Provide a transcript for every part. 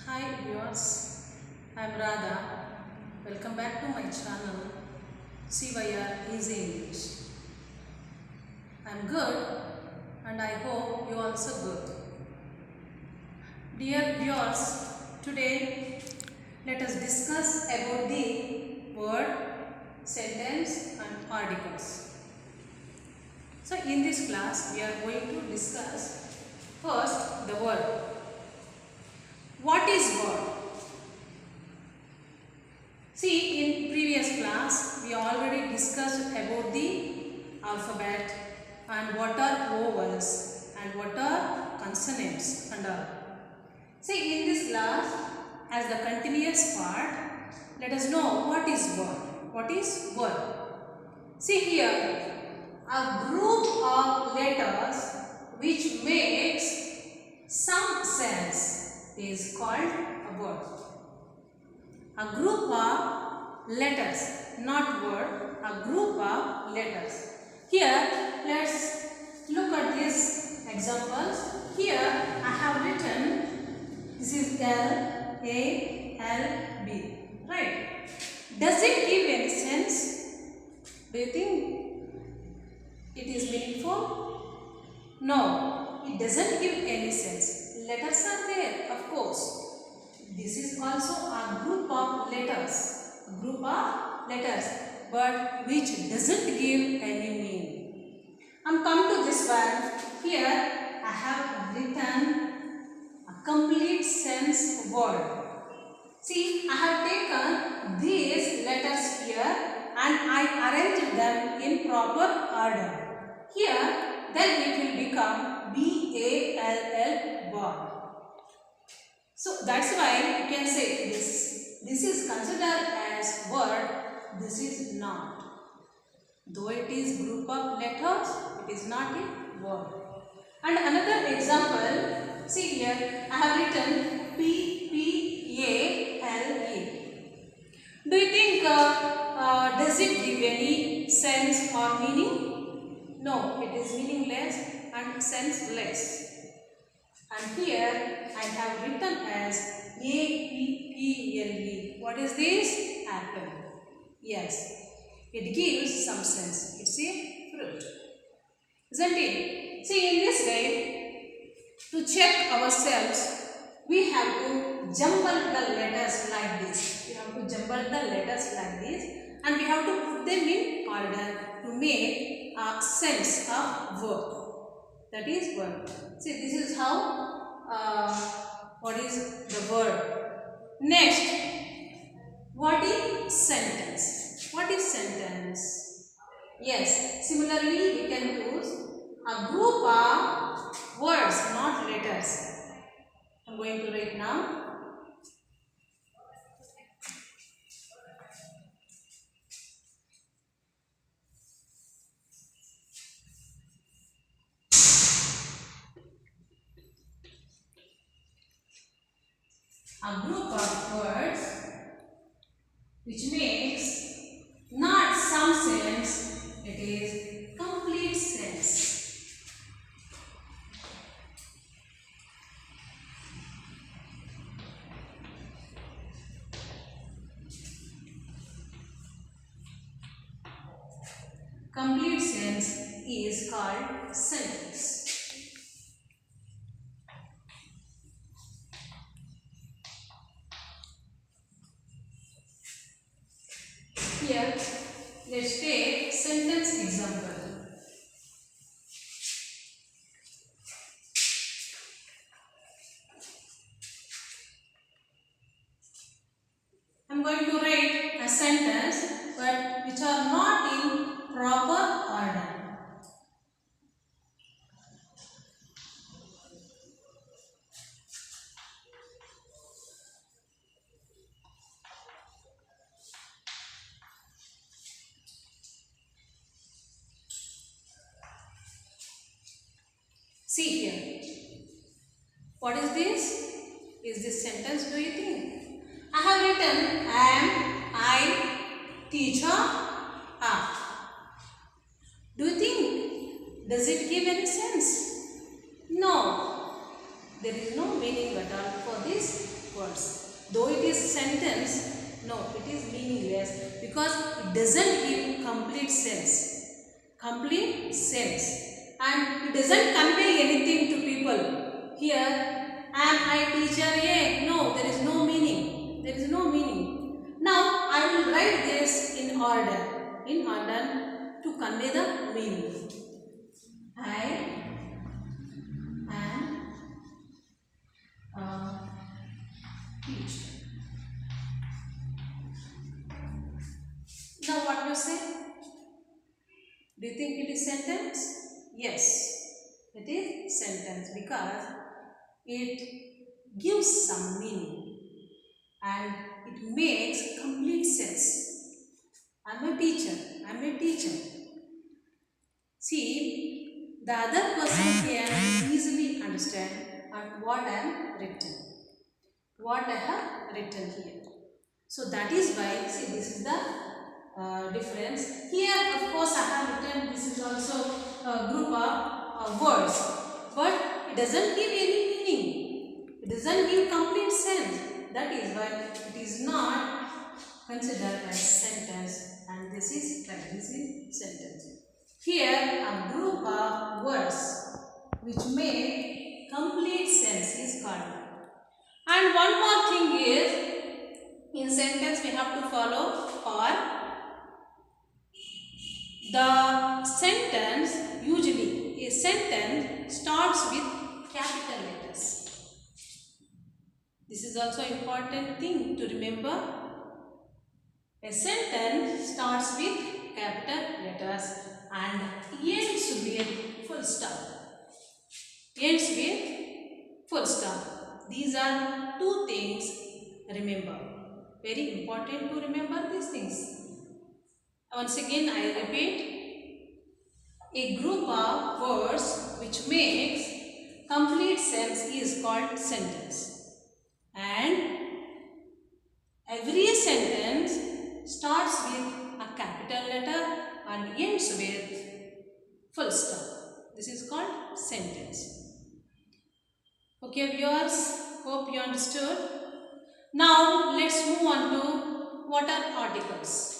Hi viewers, I am Radha. Welcome back to my channel CYR Easy English. I am good and I hope you also good. Dear viewers, today let us discuss about the word, sentence and articles. So in this class we are going to discuss first the word. What is word? See, in previous class, we already discussed about the alphabet and what are vowels and what are consonants and all. See, in this class, as the continuous part, let us know what is word. What is word? See here, a group of letters which makes some sense is called a word. A group of letters, not word, a group of letters. Here, let's look at these examples. Here, I have written, this is L, A, L, B, right? Does it give any sense? Do you think it is meaningful? No, it doesn't give any sense. Letters are there, of course. This is also a group of letters, but which doesn't give any meaning. Come to this one. Here I have written a complete sense word. See, I have taken these letters here and I arranged them in proper order. Here, then it will become B-A-L-L word. So that's why you can say this is considered as word, this is not. Though it is group of letters, it is not a word. And another example, see here, I have written P, P, A, L, A. Do you think, does it give any sense or meaning? No, it is meaningless and senseless. And here I have written as A-P-P-L-E. What is this? Apple. Yes, it gives some sense. It's a fruit. Isn't it? See, in this way, to check ourselves, we have to jumble the letters like this. We have to jumble the letters like this and we have to put them in order to make a sense of word. That is word. See, this is how, what is the word. Next, what is sentence? What is sentence? Yes, similarly we can use a group of words, not letters. I am going to write now. A group of words which makes not some sense, it is complete sense. Complete sense is called sentence. Here, let's take sentence example. I am going to write a sentence but which are not in proper order. See here. What is this? Is this sentence, do you think? I have written I, teacher, are. Do you think? Does it give any sense? No. There is no meaning at all for this words. Though it is sentence, no, it is meaningless because it doesn't give complete sense. Complete sense. And it doesn't convey anything to people. Here, am I teacher A? No, there is no meaning. There is no meaning. Now, I will write this in order to convey the meaning. I am a teacher. Now, what you say? Do you think it is sentence? Yes, it is sentence because it gives some meaning and it makes complete sense. I am a teacher. I am a teacher. See, the other person can easily understand what I am written. What I have written here. So that is why, see, this is the difference. Here, of course, I have written, this is also a group of words. But it doesn't give any meaning. It doesn't give complete sense. That is why it is not considered as sentence. And this is right, this is sentence. Here, a group of words which make complete sense is called. And one more thing is, in sentence we have to follow for the sentence. Usually a sentence starts with capital letters. This is also important thing to remember. A sentence starts with capital letters and ends with full stop. Ends with full stop. These are two things, remember. Very important to remember these things. Once again I repeat, a group of words which makes complete sense is called sentence. And every sentence starts with a capital letter and ends with full stop. This is called sentence. Okay viewers, hope you understood. Now let's move on to what are articles.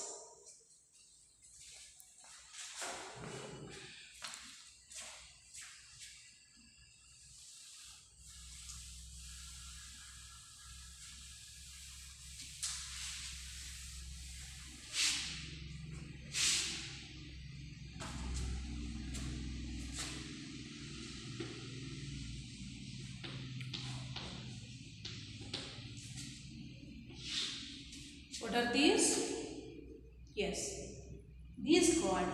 What are these? Yes, these called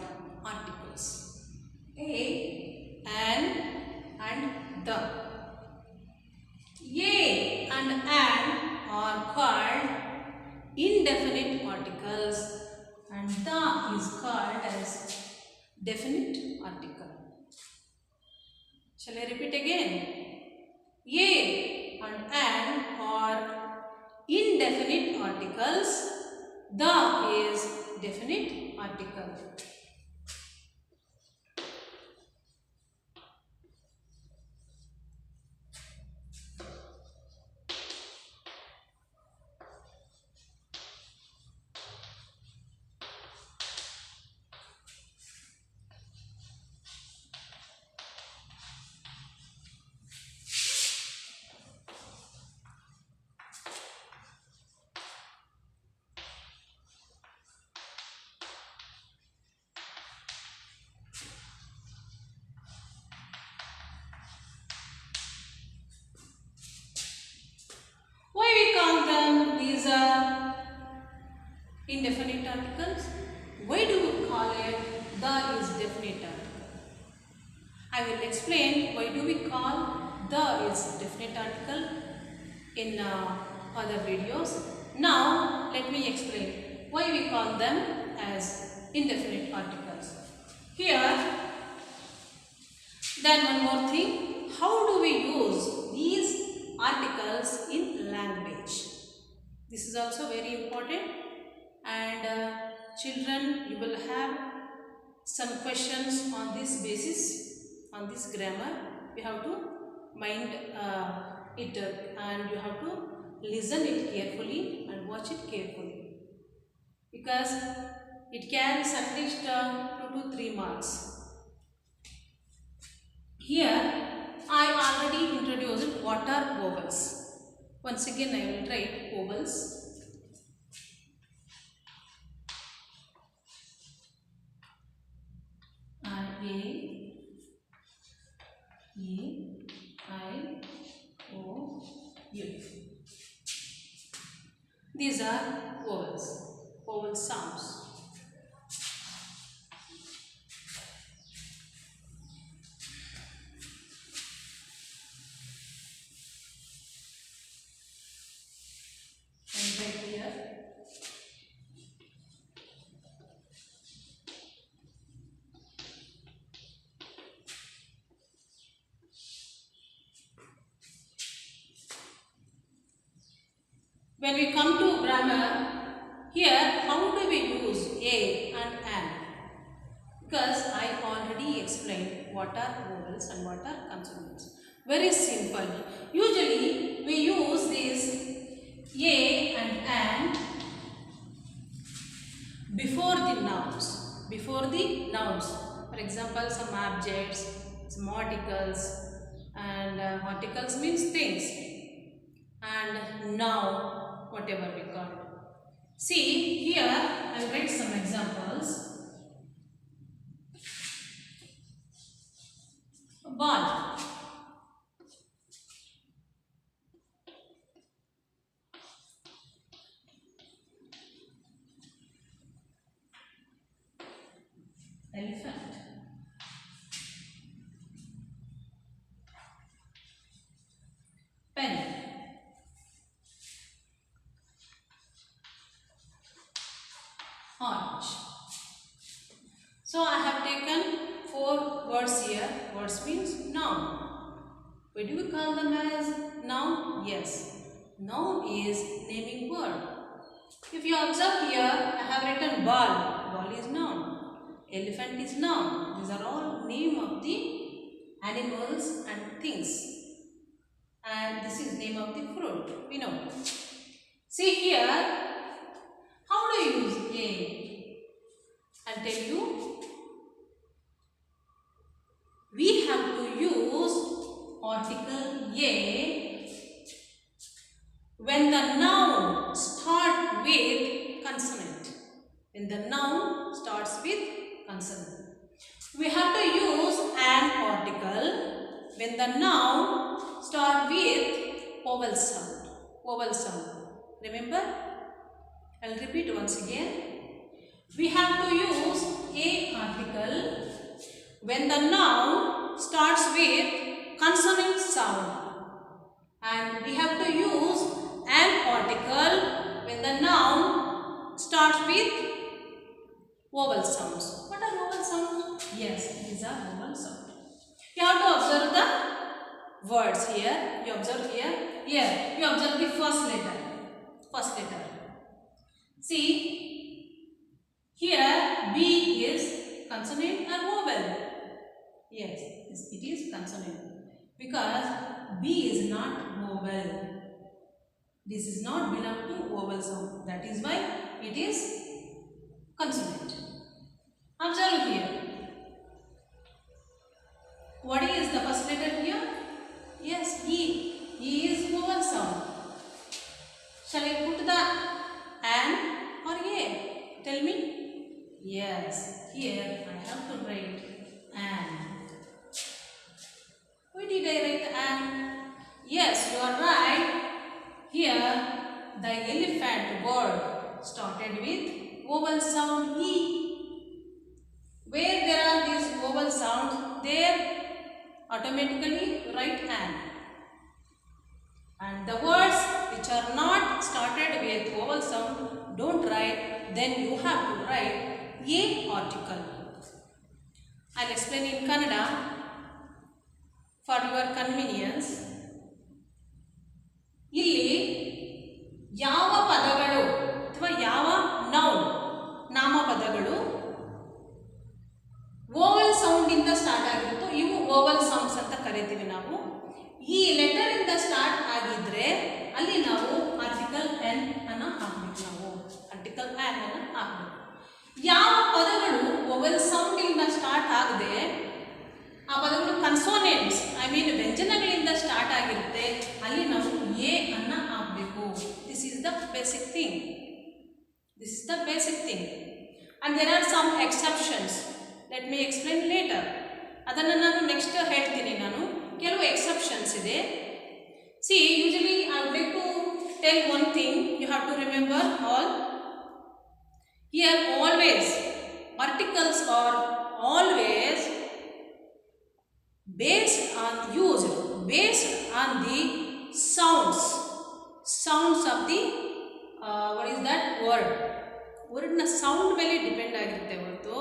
articles. A, and the. A and an are called indefinite articles and the is called as definite article. Shall I repeat again? A and an are indefinite articles, the is definite article. Indefinite articles. Why do we call it the is definite article? I will explain why do we call the is definite article in other videos. Now let me explain why we call them as indefinite articles. Here, then one more thing, how do we use these articles in language? This is also very important, and children, you will have some questions on this basis, on this grammar. You have to mind it and you have to Listen it carefully and watch it carefully, because it carries at least 2 to 3 marks. Here I already introduced what are vowels. Once again I will write vowels. A, E, I, O, U. These are vowels, vowel sounds. And right here, when we come to grammar, here how do we use a and an? Because I already explained what are vowels and what are consonants. Very simple. Usually we use this a and an before the nouns. Before the nouns. For example, some objects, some articles, and articles means things, and noun, whatever we call it. See, here I will write some examples. Ball. Elephant. Pen. Orange. So I have taken 4 words here. Words means noun. Why do we call them as noun? Yes. Noun is naming word. If you observe here, I have written ball. Ball is noun. Elephant is noun. These are all name of the animals and things. And this is name of the fruit. We know. See here, how do you use a? I'll tell you. We have to use article a when the noun starts with consonant. When the noun starts with consonant. We have to use an article when the noun starts with vowel sound. Vowel sound. Remember? I'll repeat once again. We have to use a article when the noun starts with consonant sound, and we have to use an article when the noun starts with vowel sounds. What are vowel sounds? Yes, these are vowel sounds. You have to observe the words here. You observe here. Here, you observe the first letter. First letter. See, here B is consonant or vowel. Yes, it is consonant because B is not vowel. This is not belong to vowel sound. That is why it is consonant. Observe here. What is the first letter here? Yes, E. E is vowel sound. Shall I put the an or a? Tell me. Yes, here I have to write an. Why did I write an? Yes, you are right. Here the elephant word started with vowel sound E. Where there are these vowel sounds, there automatically write an. And the words which are not started with vowel sound, don't write, then you have to write a article. I will explain in Kannada for your convenience. ಇಲ್ಲಿ ಯಾವ ಪದಗಳು ಅಥವಾ ಯಾವ noun ನಾಮಪದಗಳು ವೋವಲ್ sound ಇಂದ start ಆಗಿರುತ್ತೋ ಇವು ವೋವಲ್ sounds ಅಂತ ಕರಿತೀವಿ ನಾವು. ಈ ಲೆಟರ್ ಇಂದ ಸ್ಟಾರ್ಟ್ ಆಗಿದ್ರೆ ಅಲ್ಲಿ ನಾವು ಯಾವ ಪದಗಳು ವೊವೆಲ್ ಸೌಂಡ್ ಇಂದ ಸ್ಟಾರ್ಟ್ ಆಗದೆ ಆ ಪದಗಳು ಕನ್ಸೋನೆಂಟ್ಸ್ ವ್ಯಂಜನಗಳಿಂದ ಸ್ಟಾರ್ಟ್ ಆಗಿರುತ್ತೆ, ಅಲ್ಲಿ ನಾವು ಎ ಅನ್ನ ಹಾಕಬೇಕು. This is the basic thing. And there are some exceptions. Let me explain later. ಅದನ್ನು ನಾನು ನೆಕ್ಸ್ಟ್ ಹೇಳ್ತೀನಿ. ಕೆಲವು ಎಕ್ಸೆಪ್ಷನ್ಸ್ ಇದೆ. See, usually I would like to tell one thing. You have to remember all. Here always articles are always based on the sounds of the what is that word na sound ಮೇಲೆ depend ಆಗಿರುತ್ತೆ ಹೊರತು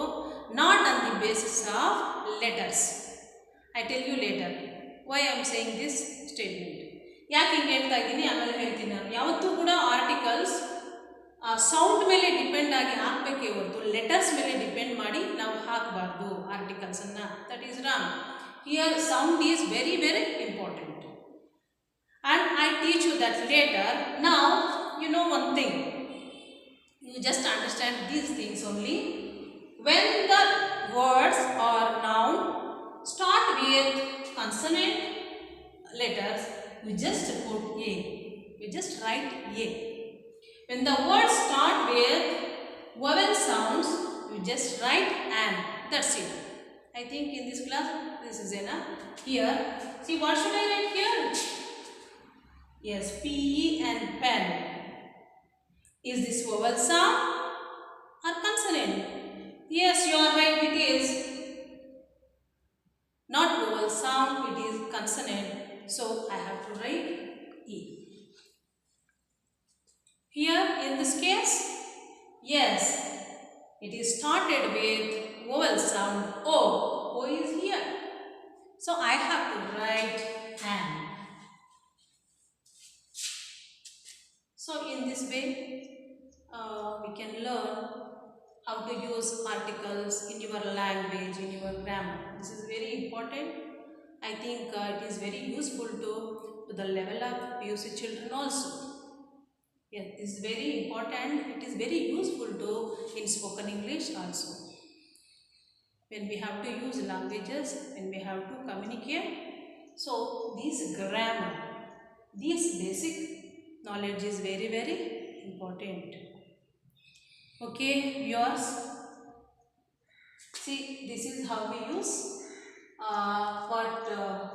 not on the basis of letters. I tell you later why I am saying this statement. ಯಾಕೆ ಹಿಂಗೆ ಹೇಳ್ತಾ ಇದ್ದೀನಿ ಆಮೇಲೆ ಹೇಳ್ತೀನಿ. ನಾನು ಯಾವತ್ತೂ ಕೂಡ ಆರ್ಟಿಕಲ್ಸ್ ಸೌಂಡ್ ಮೇಲೆ ಡಿಪೆಂಡ್ ಆಗಿ ಹಾಕಬೇಕೇ ಹೊರತು ಲೆಟರ್ಸ್ ಮೇಲೆ ಡಿಪೆಂಡ್ ಮಾಡಿ ನಾವು ಹಾಕಬಾರ್ದು ಆರ್ಟಿಕಲ್ಸನ್ನು. That is wrong. Here sound is very very important. And I teach you that later. Now you know one thing. You just understand these things only. When the words or noun start with consonant letters, we just put A. We just write A. When the words start with vowel sounds, we just write an. That's it. I think in this class, this is enough. Here, see, what should I write here? Yes, P-E and pen. Is this vowel sound or consonant? Yes, you are right, it is not vowel sound, it is consonant. So, I have to write E. Here, in this case, yes, it is started with vowel sound O. O is here. So, I have to write an. So, in this way, we can learn how to use articles in your language, in your grammar. This is very important. I think it is very useful to the level of PUC children also. Yes, this is very important. It is very useful to in spoken English also. When we have to use languages, when we have to communicate. So, this grammar, this basic knowledge is very very important. Okay, viewers. See, this is how we use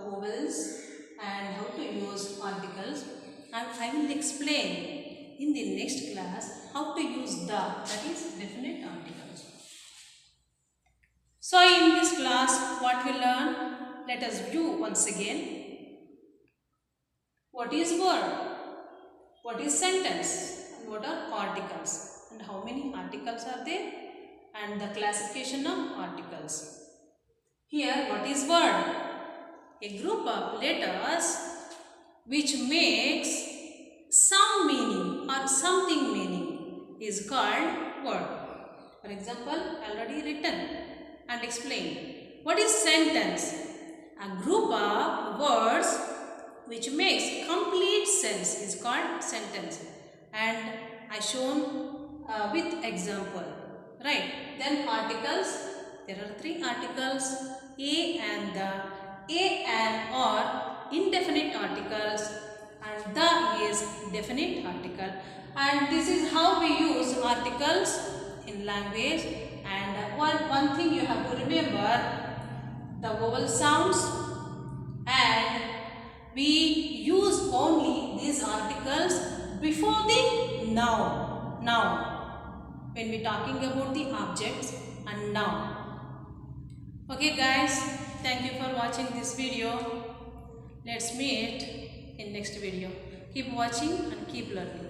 vowels and how to use articles. And I will explain in the next class how to use the, that is definite articles. So in this class what we learn, let us view once again. What is word? What is sentence? And what are articles? And how many articles are there? And the classification of articles. Here, what is word? A group of letters which makes some meaning or something meaning is called word. For example, already written and explained. What is sentence? A group of words which makes complete sense is called sentence. And I shown with example, right? Then articles, there are 3 articles, a and or indefinite articles, and the is definite article. And this is how we use articles in language. And one thing you have to remember, the vowel sounds, and we use only these articles before the noun. When we talking about the objects and noun. Okay guys, thank you for watching this video. Let's meet in next video. Keep watching and keep learning.